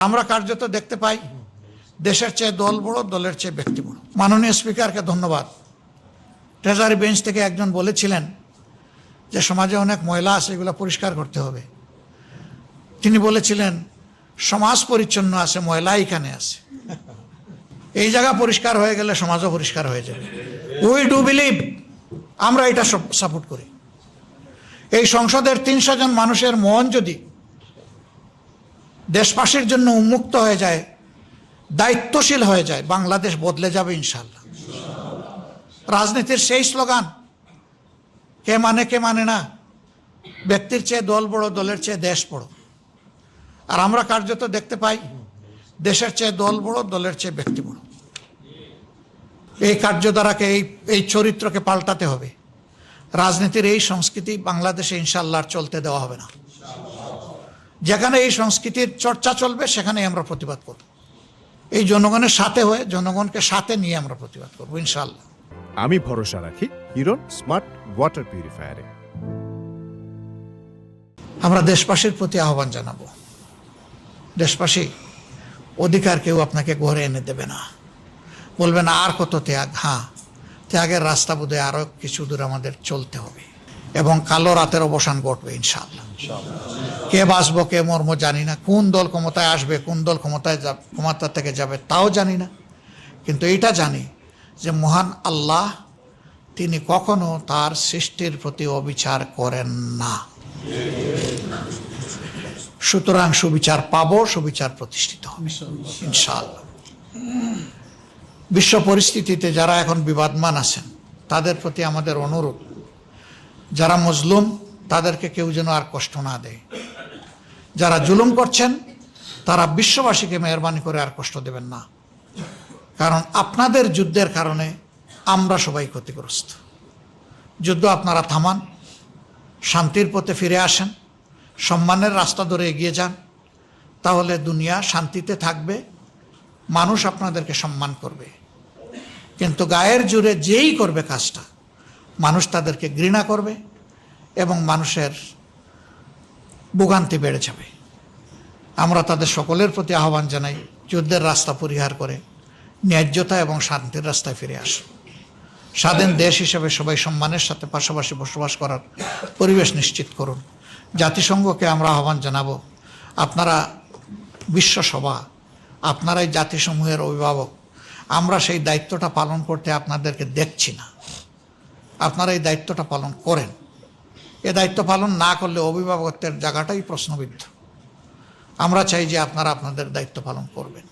আমরা কার্যত দেখতে পাই দেশের চেয়ে দল বড়, দলের চেয়ে ব্যক্তি বড়। মাননীয় স্পিকারকে ধন্যবাদ। ট্রেজারি বেঞ্চ থেকে একজন বলেছিলেন যে সমাজে অনেক ময়লা আছে, এগুলো পরিষ্কার করতে হবে। তিনি বলেছিলেন সমাজ পরিচ্ছন্ন আছে, ময়লা এখানে আছে। এই জায়গা পরিষ্কার হয়ে গেলে সমাজও পরিষ্কার হয়ে যাবে। উই ডু বিলিভ, আমরা এটা সাপোর্ট করি। এই সংসদের ৩০০ জন মানুষের মন যদি দেশবাসীর জন্য উন্মুক্ত হয়ে যায়, দায়িত্বশীল হয়ে যায়, বাংলাদেশ বদলে যাবে ইনশাআল্লাহ। রাজনীতির সেই স্লোগান কে মানে না, ব্যক্তির চেয়ে দল বড়, দলের চেয়ে দেশ বড়। আর আমরা কার্যত দেখতে পাই দেশের চেয়ে দল বড়, দলের চেয়ে ব্যক্তি বড়। এই কার্যধারাকে, এই চরিত্রকে পাল্টাতে হবে। রাজনীতির এই সংস্কৃতি বাংলাদেশে ইনশাআল্লাহ চলতে দেওয়া হবে না। যেখানে এই সংস্কৃতির চর্চা চলবে সেখানে আমরা প্রতিবাদ করব। এই জনগণের সাথে হয়ে, জনগণকে সাথে নিয়ে আমরা প্রতিবাদ করব ইনশাআল্লাহ। আমি ভরসা রাখি হিরন স্মার্ট ওয়াটার পিউরিফায়ারে। আমরা দেশবাসীর প্রতি আহ্বান জানাবো, দেশবাসী, অধিকার কেউ আপনাকে ঘরে এনে দেবে না। বলবেন আর কত ত্যাগ। হ্যাঁ, ত্যাগের রাস্তা বোধহয় আরো কিছু দূর আমাদের চলতে হবে এবং কালো রাতের অবসান ঘটবে ইনশাআল্লাহ। কে বাঁচবো কে মরবো জানি না, কোন দল ক্ষমতায় আসবে, কোন দল ক্ষমতা থেকে যাবে তাও জানি না, কিন্তু এটা জানি যে মহান আল্লাহ তিনি কখনো তার সৃষ্টির প্রতি অবিচার করেন না। সুতরাং সুবিচার পাবো, সুবিচার প্রতিষ্ঠিত হবে ইনশাআল্লাহ। বিশ্ব পরিস্থিতিতে যারা এখন বিবাদমান আছেন তাদের প্রতি আমাদের অনুরোধ, যারা মজলুম তাদেরকে কেউ যেন আর কষ্ট না দেয়। যারা জুলুম করছেন তারা বিশ্ববাসীকে মেহরবানি করে আর কষ্ট দেবেন না, কারণ আপনাদের যুদ্ধের কারণে আমরা সবাই ক্ষতিগ্রস্ত। যুদ্ধ আপনারা থামান, শান্তির পথে ফিরে আসেন, সম্মানের রাস্তা ধরে এগিয়ে যান, তাহলে দুনিয়া শান্তিতে থাকবে, মানুষ আপনাদেরকে সম্মান করবে। কিন্তু গায়ের জোরে যেই করবে কাজটা, মানুষ তাদেরকে ঘৃণা করবে এবং মানুষের ভোগান্তি বেড়ে যাবে। আমরা তাদের সকলের প্রতি আহ্বান জানাই, যুদ্ধের রাস্তা পরিহার করে ন্যায্যতা এবং শান্তির রাস্তায় ফিরে আসুন। স্বাধীন দেশ হিসেবে সবাই সম্মানের সাথে পাশাপাশি বসবাস করার পরিবেশ নিশ্চিত করুন। জাতিসংঘকে আমরা আহ্বান জানাবো, আপনারা বিশ্বসভা, আপনারাই জাতিসমূহের অভিভাবক, আমরা সেই দায়িত্বটা পালন করতে আপনাদেরকে দেখছি না, আপনারা এই দায়িত্বটা পালন করেন। এ দায়িত্ব পালন না করলে অভিভাবকত্বের জায়গাটাই প্রশ্নবিদ্ধ। আমরা চাই যে আপনারা আপনাদের দায়িত্ব পালন করবেন।